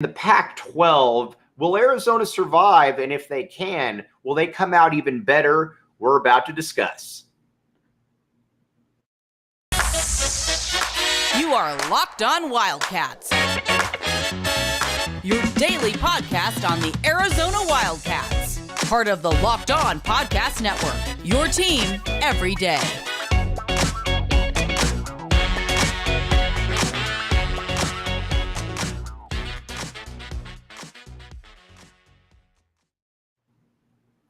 the Pac-12, will Arizona survive? And if they can, will they come out even better? We're about to discuss. You are Locked On Wildcats, your daily podcast on the Arizona Wildcats, part of the Locked On Podcast Network, your team every day.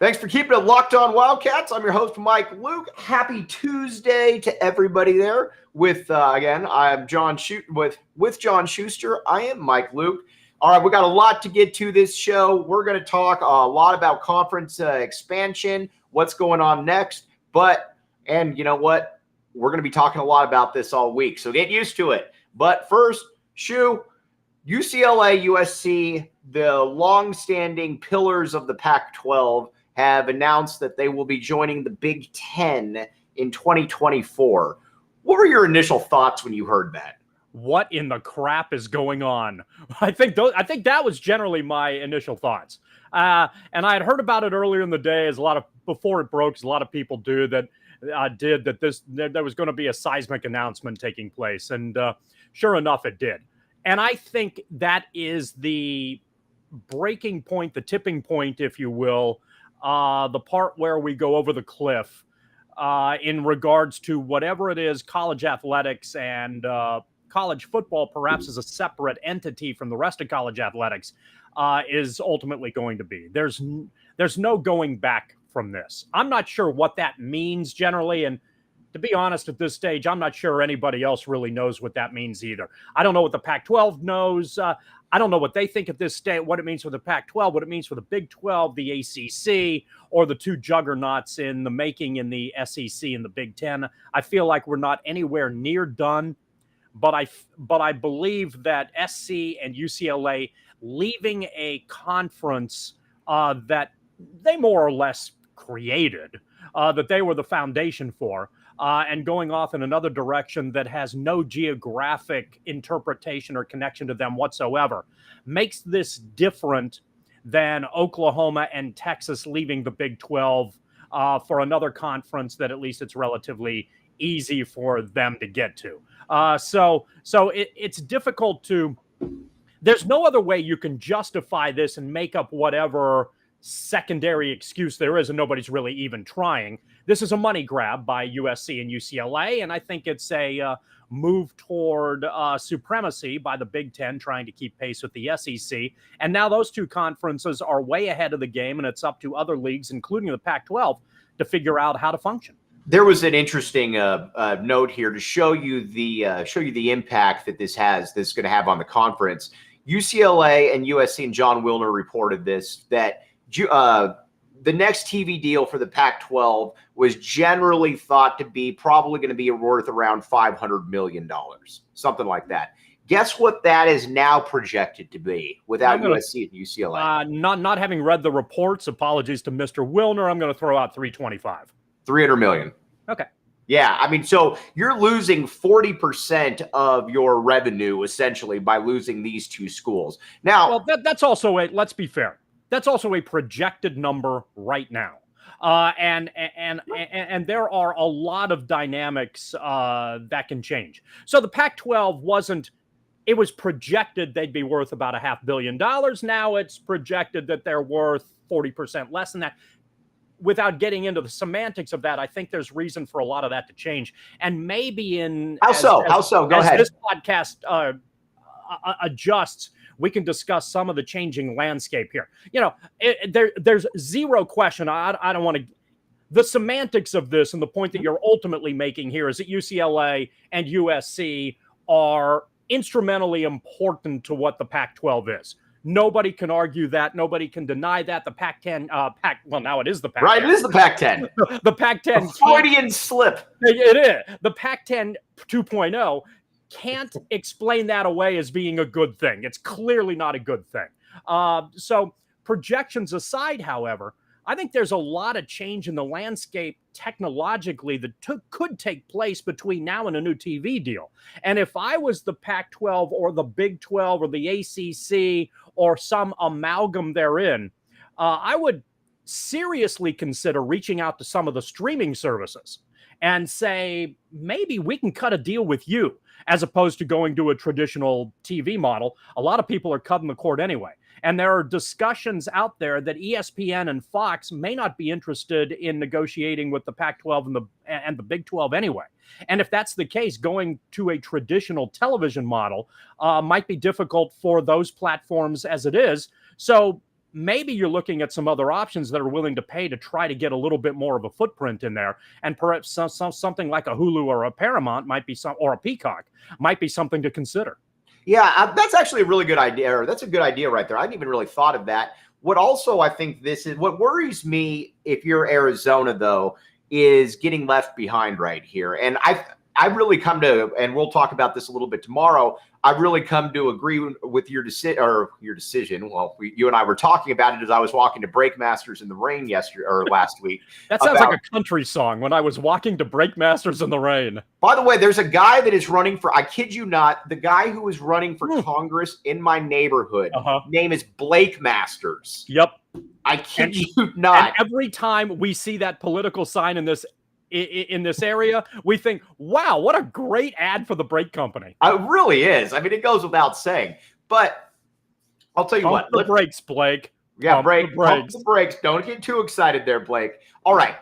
Thanks for keeping it Locked On Wildcats. I'm your host, Mike Luke. Happy Tuesday to everybody there. With again, I'm with John Schuster. I am Mike Luke. All right, we got a lot to get to this show. We're going to talk a lot about conference expansion, what's going on next. And you know what? We're going to be talking a lot about this all week, so get used to it. But first, Shu, UCLA, USC, the long-standing pillars of the Pac-12, have announced that they will be joining the Big Ten in 2024. What were your initial thoughts when you heard that? What in the crap is going on? I think that was generally my initial thoughts. And I had heard about it earlier in the day, before it broke, as a lot of people do, that there was going to be a seismic announcement taking place, and sure enough, it did. And I think that is the breaking point, the tipping point, if you will, the part where we go over the cliff in regards to whatever it is, college athletics and college football, perhaps as a separate entity from the rest of college athletics, is ultimately going to be. There's no going back from this. I'm not sure what that means generally, and to be honest, at this stage, I'm not sure anybody else really knows what that means either. I don't know what the Pac-12 knows. I don't know what they think at this stage, what it means for the Pac-12, what it means for the Big 12, the ACC, or the two juggernauts in the making in the SEC and the Big 10. I feel like we're not anywhere near done, but I believe that SC and UCLA leaving a conference that they more or less created, that they were the foundation for, and going off in another direction that has no geographic interpretation or connection to them whatsoever, makes this different than Oklahoma and Texas leaving the Big 12 for another conference that at least it's relatively easy for them to get to. So it's difficult to – there's no other way you can justify this and make up whatever secondary excuse there is, and nobody's really even trying. This is a money grab by USC and UCLA, and I think it's a move toward supremacy by the Big Ten, trying to keep pace with the SEC. And now those two conferences are way ahead of the game, and it's up to other leagues, including the Pac-12, to figure out how to function. There was an interesting note here to show you the impact that this is going to have on the conference. UCLA and USC and John Wilner reported this, that the next TV deal for the Pac-12 was generally thought to be probably going to be worth around $500 million, something like that. Guess what that is now projected to be without USC and UCLA? Not having read the reports, apologies to Mr. Wilner, I'm going to throw out $325. $300 million. Okay. Yeah, I mean, so you're losing 40% of your revenue essentially by losing these two schools. Now, well, that's also let's be fair. That's also a projected number right now. And there are a lot of dynamics that can change. So the Pac-12 it was projected they'd be worth about $500 million. Now it's projected that they're worth 40% less than that. Without getting into the semantics of that, I think there's reason for a lot of that to change. And maybe How so? Go ahead. This podcast adjusts, we can discuss some of the changing landscape here. You know, there's zero question. I don't want to. The semantics of this and the point that you're ultimately making here is that UCLA and USC are instrumentally important to what the Pac-12 is. Nobody can argue that. Nobody can deny that. The Pac-10, well, now it is the Pac-10. Right, it is the Pac-10. The Pac-10. Freudian slip. It is. The Pac-10 2.0 can't explain that away as being a good thing. It's clearly not a good thing. So projections aside, however, I think there's a lot of change in the landscape technologically that could take place between now and a new TV deal. And if I was the Pac-12 or the Big 12 or the ACC or some amalgam therein, I would seriously consider reaching out to some of the streaming services and say, maybe we can cut a deal with you as opposed to going to a traditional TV model. A lot of people are cutting the cord anyway. And there are discussions out there that ESPN and Fox may not be interested in negotiating with the Pac-12 and the Big 12 anyway. And if that's the case, going to a traditional television model might be difficult for those platforms as it is. So maybe you're looking at some other options that are willing to pay to try to get a little bit more of a footprint in there. And perhaps something like a Hulu or a Paramount or a Peacock might be something to consider. Yeah, that's actually a really good idea. Or that's a good idea right there. I hadn't even really thought of that. What also I think what worries me if you're Arizona, though, is getting left behind right here. And I really come to, and we'll talk about this a little bit tomorrow, I've really come to agree with your decision. Well, you and I were talking about it as I was walking to Breakmasters in the rain last week. That sounds like a country song. When I was walking to Breakmasters in the rain. By the way, there's a guy that is running for, I kid you not, the guy who is running for Congress in my neighborhood, name is Blake Masters. Yep. I kid you not. And every time we see that political sign in this area, we think, wow, what a great ad for the brake company. It really is. I mean, it goes without saying. But I'll tell you what. The brakes, Blake. Yeah, pump the brakes. Don't get too excited there, Blake. All right.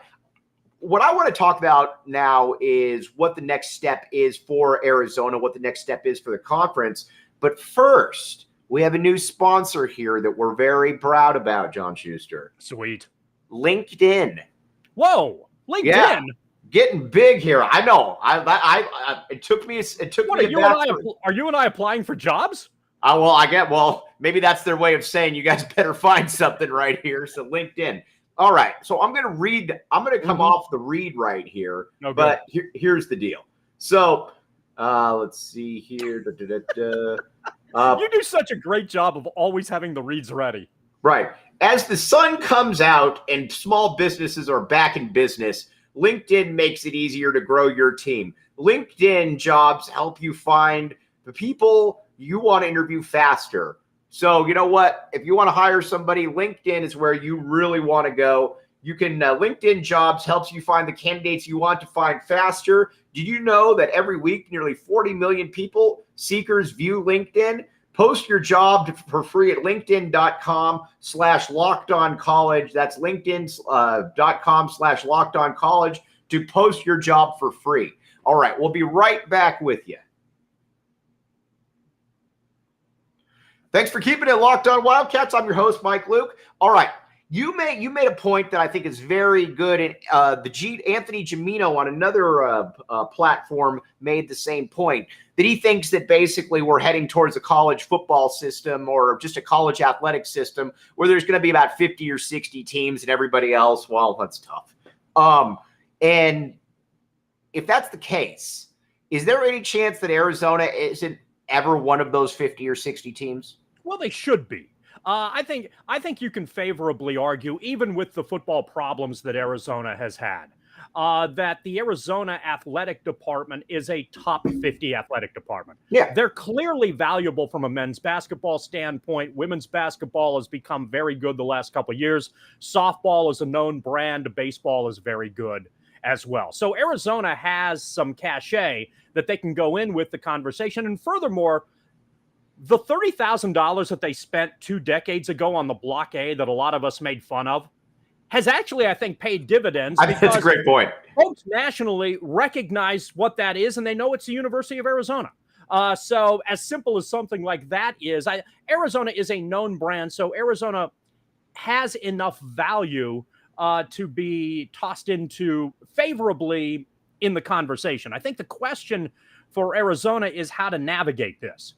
What I want to talk about now is what the next step is for Arizona, what the next step is for the conference. But first, we have a new sponsor here that we're very proud about, John Schuster. Sweet. LinkedIn. Whoa. LinkedIn, yeah, getting big here. I know. It took me. What, are you and I applying for jobs? Well, maybe that's their way of saying you guys better find something right here. So LinkedIn. All right. So I'm going to read. I'm going to come off the read right here. Okay. But here's the deal. So let's see here. You do such a great job of always having the reads ready. Right. As the sun comes out and small businesses are back in business, LinkedIn makes it easier to grow your team. LinkedIn jobs help you find the people you want to interview faster. So you know what? If you want to hire somebody, LinkedIn is where you really want to go. You can LinkedIn jobs helps you find the candidates you want to find faster. Did you know that every week nearly 40 million seekers view LinkedIn? Post your job for free at linkedin.com/lockedoncollege. That's linkedin.com/lockedoncollege to post your job for free. All right, we'll be right back with you. Thanks for keeping it locked on Wildcats. I'm your host, Mike Luke. All right, you made a point that I think is very good. And Anthony Gimino on another platform made the same point, that he thinks that basically we're heading towards a college football system or just a college athletic system where there's going to be about 50 or 60 teams and everybody else, well, that's tough. And if that's the case, is there any chance that Arizona isn't ever one of those 50 or 60 teams? Well, they should be. I think you can favorably argue, even with the football problems that Arizona has had, that the Arizona athletic department is a top 50 athletic department. Yeah. They're clearly valuable from a men's basketball standpoint. Women's basketball has become very good the last couple of years. Softball is a known brand. Baseball is very good as well. So Arizona has some cachet that they can go in with the conversation. And furthermore, the $30,000 that they spent 2 decades ago on the Block A that a lot of us made fun of has actually, I think, paid dividends. I think that's a great point. Folks nationally recognize what that is, and they know it's the University of Arizona. So as simple as something like that is, Arizona is a known brand, so Arizona has enough value to be tossed into favorably in the conversation. I think the question for Arizona is how to navigate this.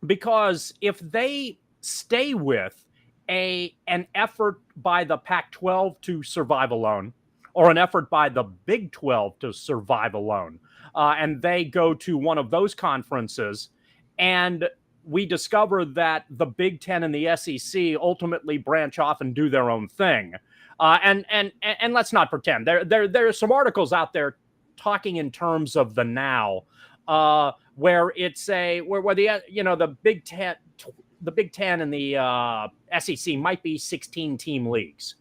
Because if they stay with an effort by the Pac-12 to survive alone, or an effort by the Big 12 to survive alone, and they go to one of those conferences, and we discover that the Big Ten and the SEC ultimately branch off and do their own thing. And let's not pretend there are some articles out there talking in terms of the now, where it's where the Big Ten and the SEC might be 16-team leagues,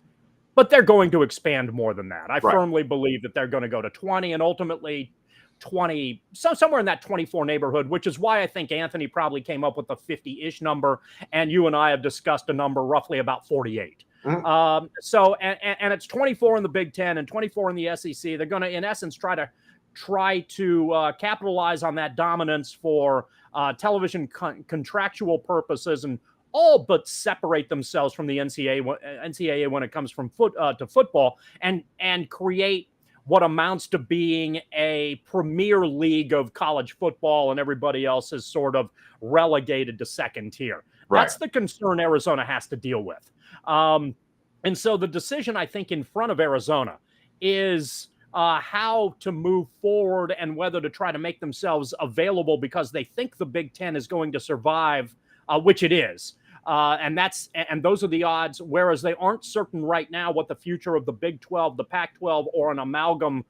but they're going to expand more than that. I firmly believe that they're going to go to 20 and ultimately 20, somewhere in that 24 neighborhood, which is why I think Anthony probably came up with the 50-ish number, and you and I have discussed a number roughly about 48. Mm-hmm. And it's 24 in the Big Ten and 24 in the SEC. They're going to, in essence, try to capitalize on that dominance for television contractual purposes, and all but separate themselves from the NCAA when it comes from to football, and create what amounts to being a premier league of college football, and everybody else is sort of relegated to second tier. Right. That's the concern Arizona has to deal with. And so the decision, I think, in front of Arizona is how to move forward and whether to try to make themselves available because they think the Big Ten is going to survive, which it is. And those are the odds, whereas they aren't certain right now what the future of the Big 12, the Pac-12, or an amalgam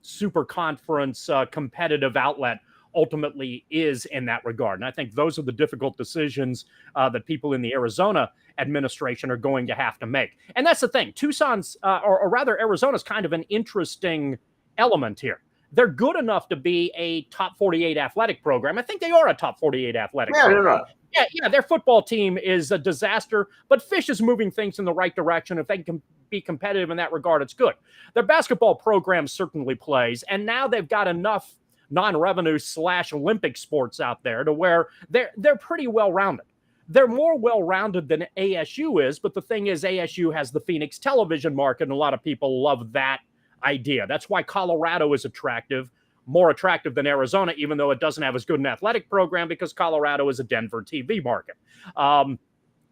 super conference competitive outlet ultimately is in that regard. And I think those are the difficult decisions that people in the Arizona administration are going to have to make. And that's the thing. Tucson's, or rather Arizona's kind of an interesting element here. They're good enough to be a top 48 athletic program. I think they are a top 48 athletic program. Yeah, their football team is a disaster, but Fisch is moving things in the right direction. If they can be competitive in that regard, it's good. Their basketball program certainly plays, and now they've got enough non-revenue / Olympic sports out there to where they're pretty well-rounded. They're more well-rounded than ASU is, but the thing is ASU has the Phoenix television market, and a lot of people love that idea. That's why Colorado is attractive, more attractive than Arizona, even though it doesn't have as good an athletic program, because Colorado is a Denver TV market.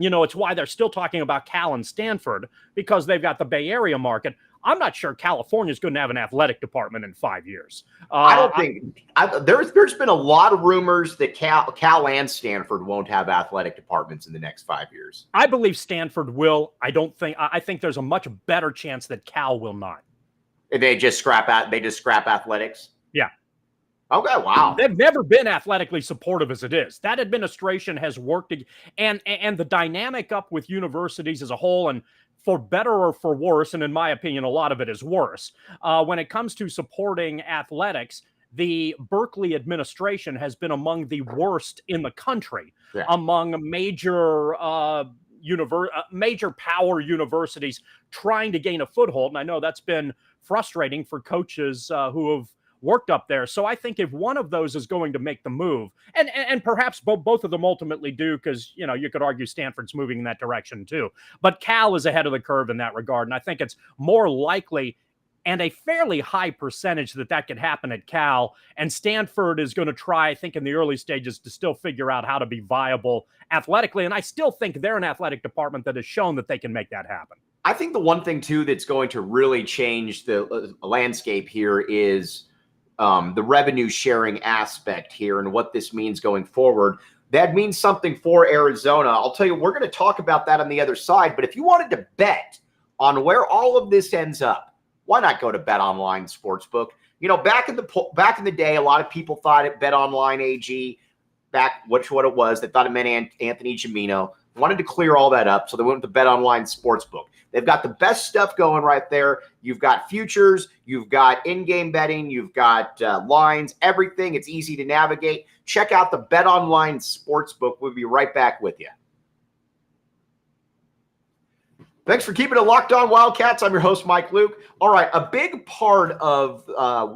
It's why they're still talking about Cal and Stanford, because they've got the Bay Area market. I'm not sure California is going to have an athletic department in 5 years. I don't think there's been a lot of rumors that Cal and Stanford won't have athletic departments in the next 5 years. I believe Stanford will. I think there's a much better chance that Cal will not. They just scrap athletics. Yeah. Okay. Wow. They've never been athletically supportive as it is. That administration has worked, and the dynamic up with universities as a whole, and for better or for worse, and in my opinion, a lot of it is worse. When it comes to supporting athletics, the Berkeley administration has been among the worst in the country, among major power universities trying to gain a foothold. And I know that's been frustrating for coaches who have worked up there. So I think if one of those is going to make the move, and perhaps both of them ultimately do, because, you could argue Stanford's moving in that direction too. But Cal is ahead of the curve in that regard. And I think it's more likely and a fairly high percentage that could happen at Cal. And Stanford is going to try, I think, in the early stages to still figure out how to be viable athletically. And I still think they're an athletic department that has shown that they can make that happen. I think the one thing, too, that's going to really change the landscape here is the revenue sharing aspect here and what this means going forward. That means something for Arizona. I'll tell you, we're going to talk about that on the other side. But if you wanted to bet on where all of this ends up, why not go to BetOnline Sportsbook? Back in the day, a lot of people thought it BetOnline AG, what it was. They thought it meant Anthony Gimino. Wanted to clear all that up, so they went with the BetOnline Sportsbook. They've got the best stuff going right there. You've got futures, you've got in-game betting, you've got lines, everything. It's easy to navigate. Check out the BetOnline Sportsbook. We'll be right back with you. Thanks for keeping it locked on, Wildcats. I'm your host, Mike Luke. All right, a big part of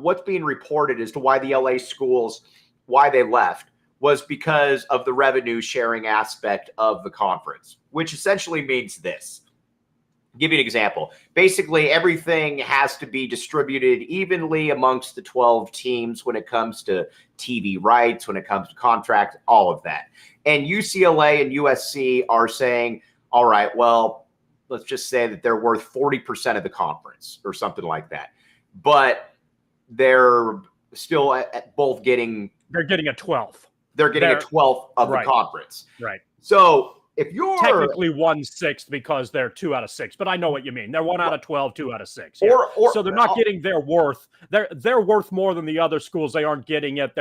what's being reported as to why the LA schools, why they left, was because of the revenue sharing aspect of the conference, which essentially means this. I'll give you an example. Basically, everything has to be distributed evenly amongst the 12 teams when it comes to TV rights, when it comes to contracts, all of that. And UCLA and USC are saying, all right, well, let's just say that they're worth 40% of the conference or something like that. But they're still both getting... They're getting a 12th. they're getting a 12th of the conference. Right. So if you're technically 1/6 because they're 2 out of 6, but I know what you mean. They're 1 out of 12, 2 out of 6. Yeah. So they're not getting their worth. They're worth more than the other schools. They aren't getting it.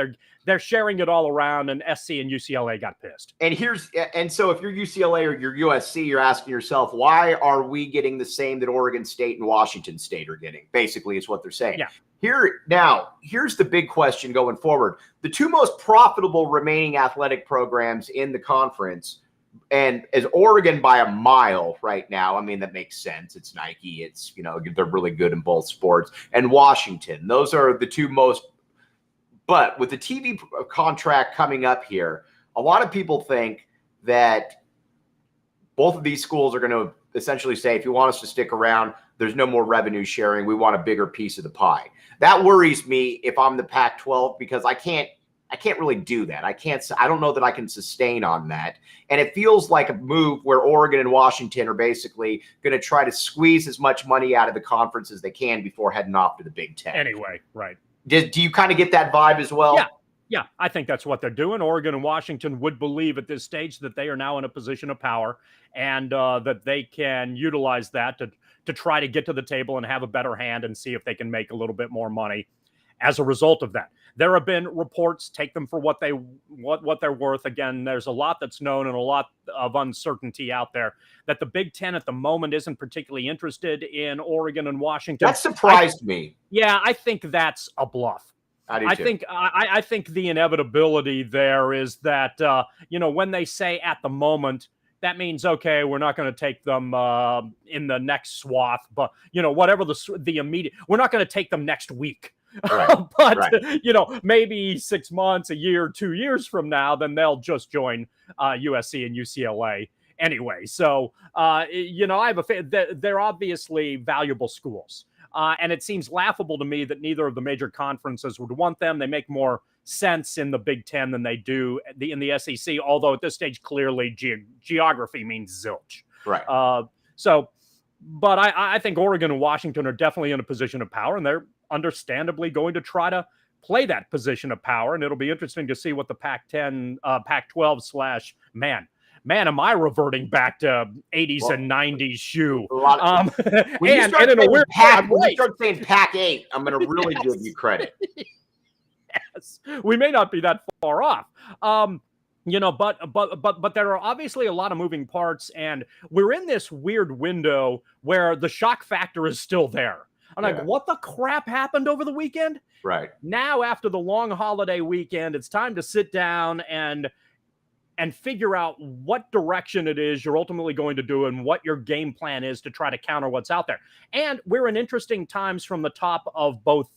They're sharing it all around, and SC and UCLA got pissed. And so if you're UCLA or you're USC, you're asking yourself, why are we getting the same that Oregon State and Washington State are getting? Basically, is what they're saying. Yeah. Here's the big question going forward. The two most profitable remaining athletic programs in the conference, and as Oregon by a mile right now, I mean, that makes sense. It's Nike. It's, they're really good in both sports. And Washington. Those are the two most. But with the TV contract coming up here, a lot of people think that both of these schools are going to essentially say, if you want us to stick around, there's no more revenue sharing. We want a bigger piece of the pie. That worries me if I'm the Pac-12, because I can't really do that. I don't know that I can sustain on that. And it feels like a move where Oregon and Washington are basically going to try to squeeze as much money out of the conference as they can before heading off to the Big Ten. Anyway, right. Do you kind of get that vibe as well? Yeah, I think that's what they're doing. Oregon and Washington would believe at this stage that they are now in a position of power, and that they can utilize that to try to get to the table and have a better hand and see if they can make a little bit more money as a result of that. There have been reports, take them for what they're worth. Again, there's a lot that's known and a lot of uncertainty out there, that the Big Ten at the moment isn't particularly interested in Oregon and Washington. That surprised me. Yeah, I think that's a bluff. I think the inevitability there is that, when they say at the moment, that means, okay, we're not going to take them in the next swath, but, whatever the immediate, we're not going to take them next week. Right. But, maybe 6 months, a year, 2 years from now, then they'll just join USC and UCLA anyway. So, I have they're obviously valuable schools. And it seems laughable to me that neither of the major conferences would want them. They make more sense in the Big Ten than they do in the SEC, although at this stage, clearly geography means zilch. Right. But I think Oregon and Washington are definitely in a position of power, and they're understandably going to try to play that position of power. And it'll be interesting to see what the Pac-12 / man, am I reverting back to 80s and 90s shoe? When you start saying Pac-8, I'm going to really give you credit. Yes, we may not be that far off. But there are obviously a lot of moving parts, and we're in this weird window where the shock factor is still there. I'm like, what the crap happened over the weekend? Right. Now, after the long holiday weekend, it's time to sit down and figure out what direction it is you're ultimately going to do and what your game plan is to try to counter what's out there. And we're in interesting times from the top of both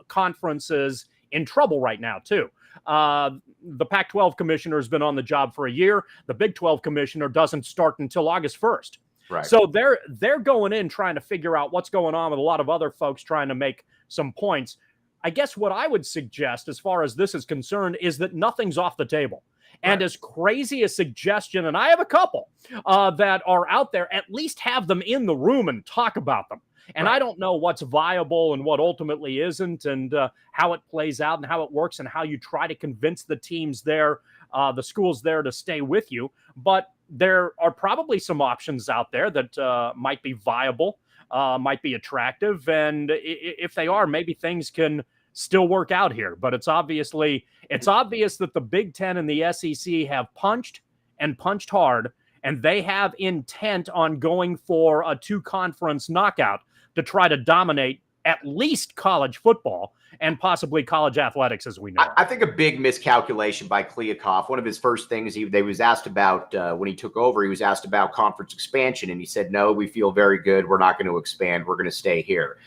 conferences in trouble right now, too. The Pac-12 commissioner has been on the job for a year. The Big 12 commissioner doesn't start until August 1st. Right. So they're going in trying to figure out what's going on with a lot of other folks trying to make some points. I guess what I would suggest as far as this is concerned is that nothing's off the table. And as crazy a suggestion, and I have a couple that are out there, at least have them in the room and talk about them. And I don't know what's viable and what ultimately isn't, and how it plays out and how it works and how you try to convince the teams there, the schools there, to stay with you. But there are probably some options out there that might be viable, might be attractive. And if they are, maybe things can still work out here. But it's obvious that the Big Ten and the SEC have punched and punched hard, and they have intent on going for a 2-conference knockout to try to dominate at least college football and possibly college athletics as we know. I think a big miscalculation by Kliavkoff. One of his first things they was asked about when he took over, he was asked about conference expansion, and he said, no, we feel very good. We're not going to expand. We're going to stay here.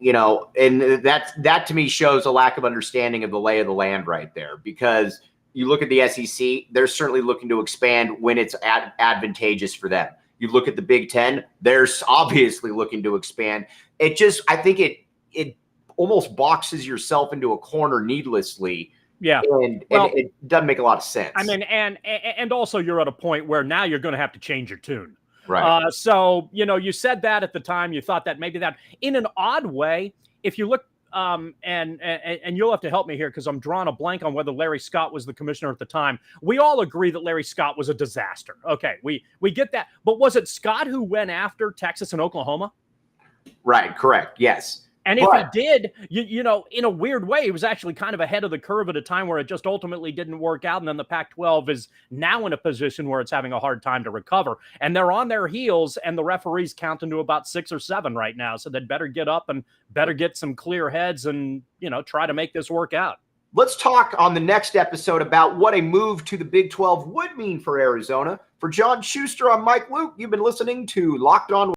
And that to me shows a lack of understanding of the lay of the land right there, because you look at the SEC, they're certainly looking to expand when it's advantageous for them. You look at the Big Ten, they're obviously looking to expand. I think it almost boxes yourself into a corner needlessly. Yeah. And it doesn't make a lot of sense. I mean, and also you're at a point where now you're going to have to change your tune. Right. So, you said that at the time, you thought that maybe that in an odd way, if you look and you'll have to help me here because I'm drawing a blank on whether Larry Scott was the commissioner at the time. We all agree that Larry Scott was a disaster. Okay, we get that. But was it Scott who went after Texas and Oklahoma? Right, correct, yes. And if he did, you know, in a weird way, he was actually kind of ahead of the curve at a time where it just ultimately didn't work out. And then the Pac-12 is now in a position where it's having a hard time to recover. And they're on their heels, and the referees counting to about 6 or 7 right now. So they'd better get up and better get some clear heads and, you know, try to make this work out. Let's talk on the next episode about what a move to the Big 12 would mean for Arizona. For John Schuster, I'm Mike Luke. You've been listening to Locked On